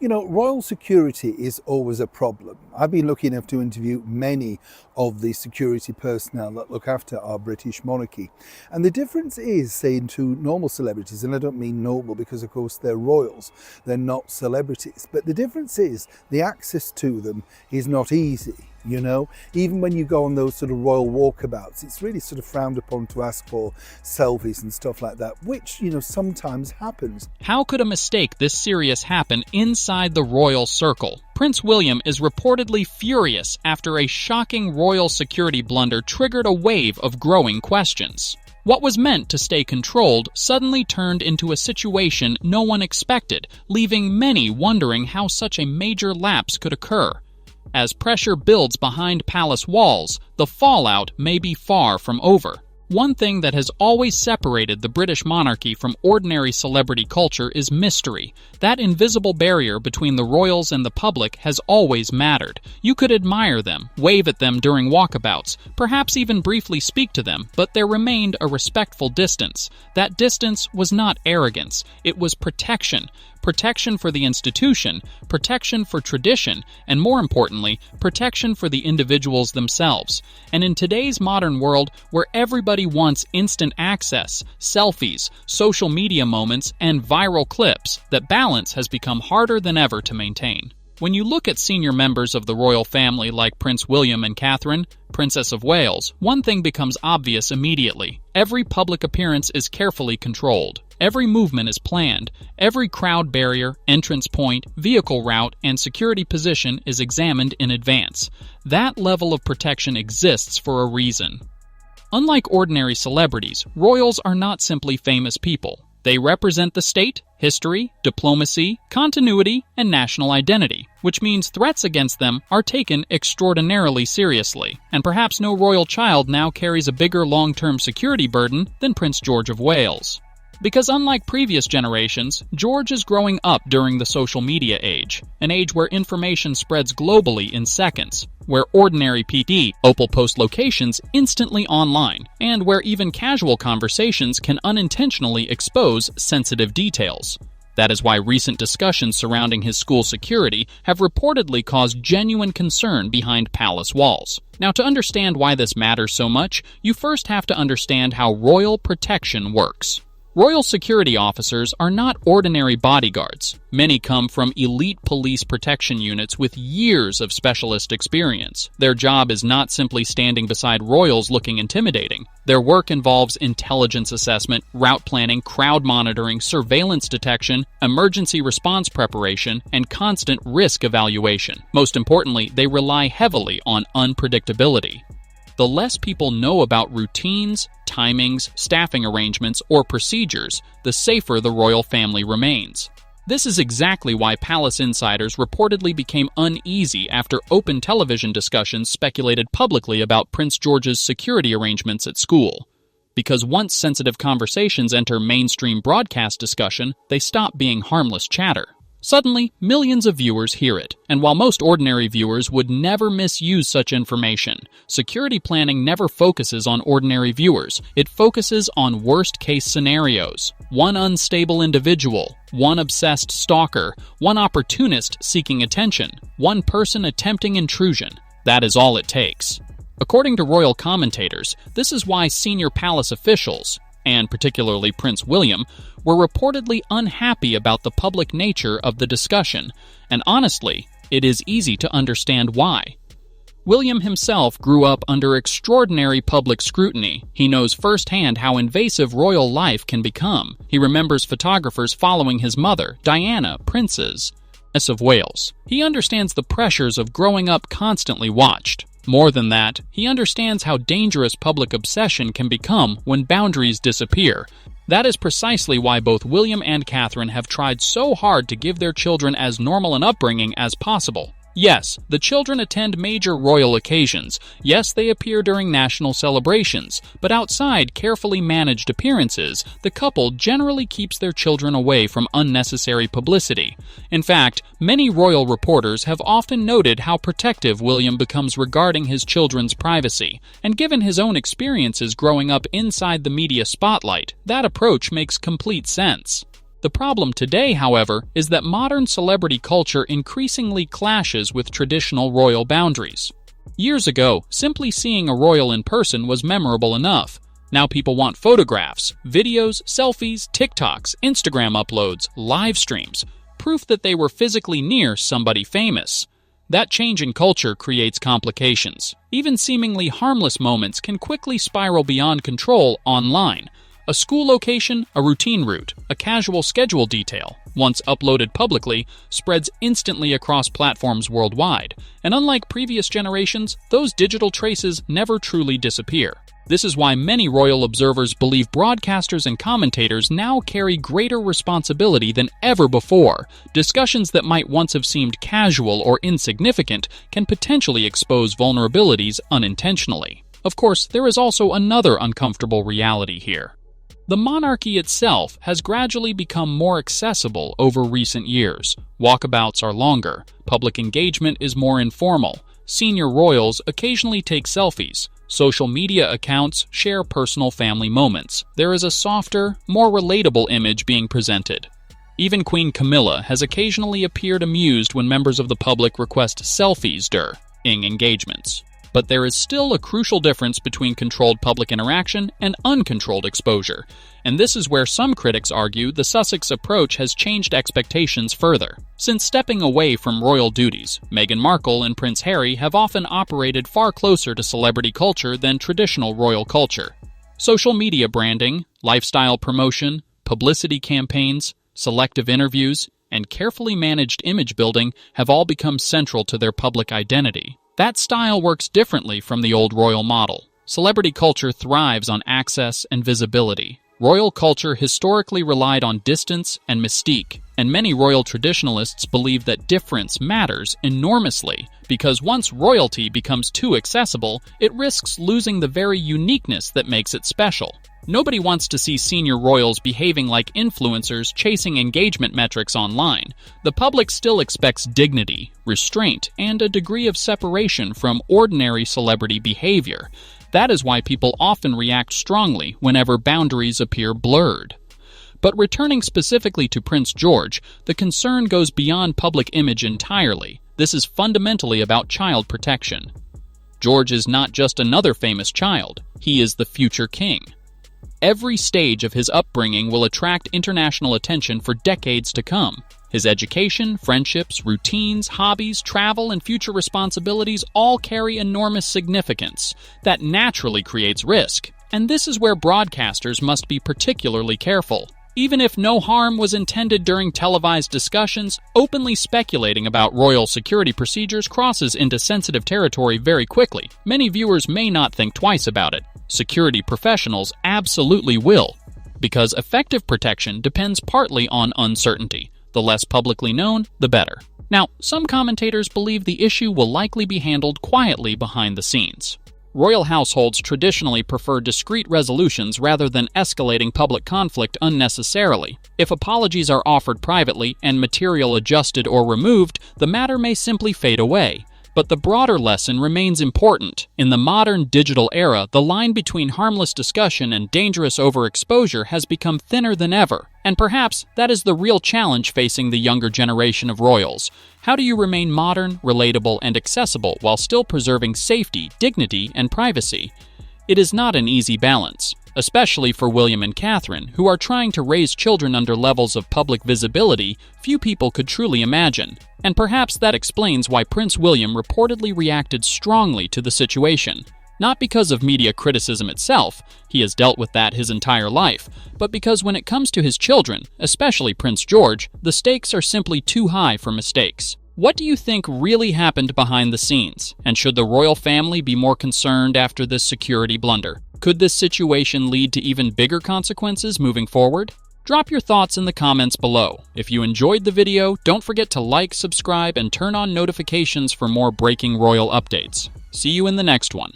You know, royal security is always a problem. I've been lucky enough to interview many of the security personnel that look after our British monarchy. And the difference is, saying to normal celebrities, and I don't mean normal because of course they're royals, they're not celebrities, but the difference is the access to them is not easy. You know, even when you go on those sort of royal walkabouts, it's really sort of frowned upon to ask for selfies and stuff like that, which, you know, sometimes happens. How could a mistake this serious happen inside the royal circle? Prince William is reportedly furious after a shocking royal security blunder triggered a wave of growing questions. What was meant to stay controlled suddenly turned into a situation no one expected, leaving many wondering how such a major lapse could occur. As pressure builds behind palace walls, the fallout may be far from over. One thing that has always separated the British monarchy from ordinary celebrity culture is mystery. That invisible barrier between the royals and the public has always mattered. You could admire them, wave at them during walkabouts, perhaps even briefly speak to them, but there remained a respectful distance. That distance was not arrogance, it was protection. Protection for the institution, protection for tradition, and more importantly, protection for the individuals themselves. And in today's modern world, where everybody wants instant access, selfies, social media moments, and viral clips, that balance has become harder than ever to maintain. When you look at senior members of the royal family like Prince William and Catherine, Princess of Wales, one thing becomes obvious immediately. Every public appearance is carefully controlled. Every movement is planned. Every crowd barrier, entrance point, vehicle route, and security position is examined in advance. That level of protection exists for a reason. Unlike ordinary celebrities, royals are not simply famous people. They represent the state, history, diplomacy, continuity, and national identity, which means threats against them are taken extraordinarily seriously, and perhaps no royal child now carries a bigger long-term security burden than Prince George of Wales. Because unlike previous generations, George is growing up during the social media age, an age where information spreads globally in seconds, where ordinary PD Opal post locations instantly online, and where even casual conversations can unintentionally expose sensitive details. That is why recent discussions surrounding his school security have reportedly caused genuine concern behind palace walls. Now, to understand why this matters so much, you first have to understand how royal protection works. Royal security officers are not ordinary bodyguards. Many come from elite police protection units with years of specialist experience. Their job is not simply standing beside royals looking intimidating. Their work involves intelligence assessment, route planning, crowd monitoring, surveillance detection, emergency response preparation, and constant risk evaluation. Most importantly, they rely heavily on unpredictability. The less people know about routines, timings, staffing arrangements, or procedures, the safer the royal family remains. This is exactly why palace insiders reportedly became uneasy after open television discussions speculated publicly about Prince George's security arrangements at school. Because once sensitive conversations enter mainstream broadcast discussion, they stop being harmless chatter. Suddenly, millions of viewers hear it, and while most ordinary viewers would never misuse such information, security planning never focuses on ordinary viewers. It focuses on worst-case scenarios. One unstable individual, one obsessed stalker, one opportunist seeking attention, one person attempting intrusion. That is all it takes. According to royal commentators, this is why senior palace officials, and particularly Prince William, were reportedly unhappy about the public nature of the discussion, and honestly, it is easy to understand why. William himself grew up under extraordinary public scrutiny. He knows firsthand how invasive royal life can become. He remembers photographers following his mother, Diana, Princess of Wales. He understands the pressures of growing up constantly watched. More than that, he understands how dangerous public obsession can become when boundaries disappear. That is precisely why both William and Catherine have tried so hard to give their children as normal an upbringing as possible. Yes, the children attend major royal occasions. Yes, they appear during national celebrations. But outside carefully managed appearances, the couple generally keeps their children away from unnecessary publicity. In fact, many royal reporters have often noted how protective William becomes regarding his children's privacy. And given his own experiences growing up inside the media spotlight, that approach makes complete sense. The problem today, however, is that modern celebrity culture increasingly clashes with traditional royal boundaries. Years ago, simply seeing a royal in person was memorable enough. Now people want photographs, videos, selfies, TikToks, Instagram uploads, live streams, proof that they were physically near somebody famous. That change in culture creates complications. Even seemingly harmless moments can quickly spiral beyond control online. A school location, a routine route, a casual schedule detail, once uploaded publicly, spreads instantly across platforms worldwide. And unlike previous generations, those digital traces never truly disappear. This is why many royal observers believe broadcasters and commentators now carry greater responsibility than ever before. Discussions that might once have seemed casual or insignificant can potentially expose vulnerabilities unintentionally. Of course, there is also another uncomfortable reality here. The monarchy itself has gradually become more accessible over recent years. Walkabouts are longer, public engagement is more informal, senior royals occasionally take selfies, social media accounts share personal family moments. There is a softer, more relatable image being presented. Even Queen Camilla has occasionally appeared amused when members of the public request selfies during engagements. But there is still a crucial difference between controlled public interaction and uncontrolled exposure, and this is where some critics argue the Sussex approach has changed expectations further. Since stepping away from royal duties, Meghan Markle and Prince Harry have often operated far closer to celebrity culture than traditional royal culture. Social media branding, lifestyle promotion, publicity campaigns, selective interviews, and carefully managed image building have all become central to their public identity. That style works differently from the old royal model. Celebrity culture thrives on access and visibility. Royal culture historically relied on distance and mystique, and many royal traditionalists believe that difference matters enormously because once royalty becomes too accessible, it risks losing the very uniqueness that makes it special. Nobody wants to see senior royals behaving like influencers chasing engagement metrics online. The public still expects dignity, restraint, and a degree of separation from ordinary celebrity behavior. That is why people often react strongly whenever boundaries appear blurred. But returning specifically to Prince George, the concern goes beyond public image entirely. This is fundamentally about child protection. George is not just another famous child, he is the future king. Every stage of his upbringing will attract international attention for decades to come. His education, friendships, routines, hobbies, travel, and future responsibilities all carry enormous significance. That naturally creates risk, and this is where broadcasters must be particularly careful. Even if no harm was intended during televised discussions, openly speculating about royal security procedures crosses into sensitive territory very quickly. Many viewers may not think twice about it. Security professionals absolutely will, because effective protection depends partly on uncertainty. The less publicly known, the better. Now, some commentators believe the issue will likely be handled quietly behind the scenes. Royal households traditionally prefer discreet resolutions rather than escalating public conflict unnecessarily. If apologies are offered privately and material adjusted or removed, the matter may simply fade away. But the broader lesson remains important. In the modern digital era, the line between harmless discussion and dangerous overexposure has become thinner than ever. And perhaps that is the real challenge facing the younger generation of royals. How do you remain modern, relatable, and accessible while still preserving safety, dignity, and privacy? It is not an easy balance, especially for William and Catherine, who are trying to raise children under levels of public visibility few people could truly imagine. And perhaps that explains why Prince William reportedly reacted strongly to the situation. Not because of media criticism itself, he has dealt with that his entire life, but because when it comes to his children, especially Prince George, the stakes are simply too high for mistakes. What do you think really happened behind the scenes? And should the royal family be more concerned after this security blunder? Could this situation lead to even bigger consequences moving forward? Drop your thoughts in the comments below. If you enjoyed the video, don't forget to like, subscribe, and turn on notifications for more breaking royal updates. See you in the next one.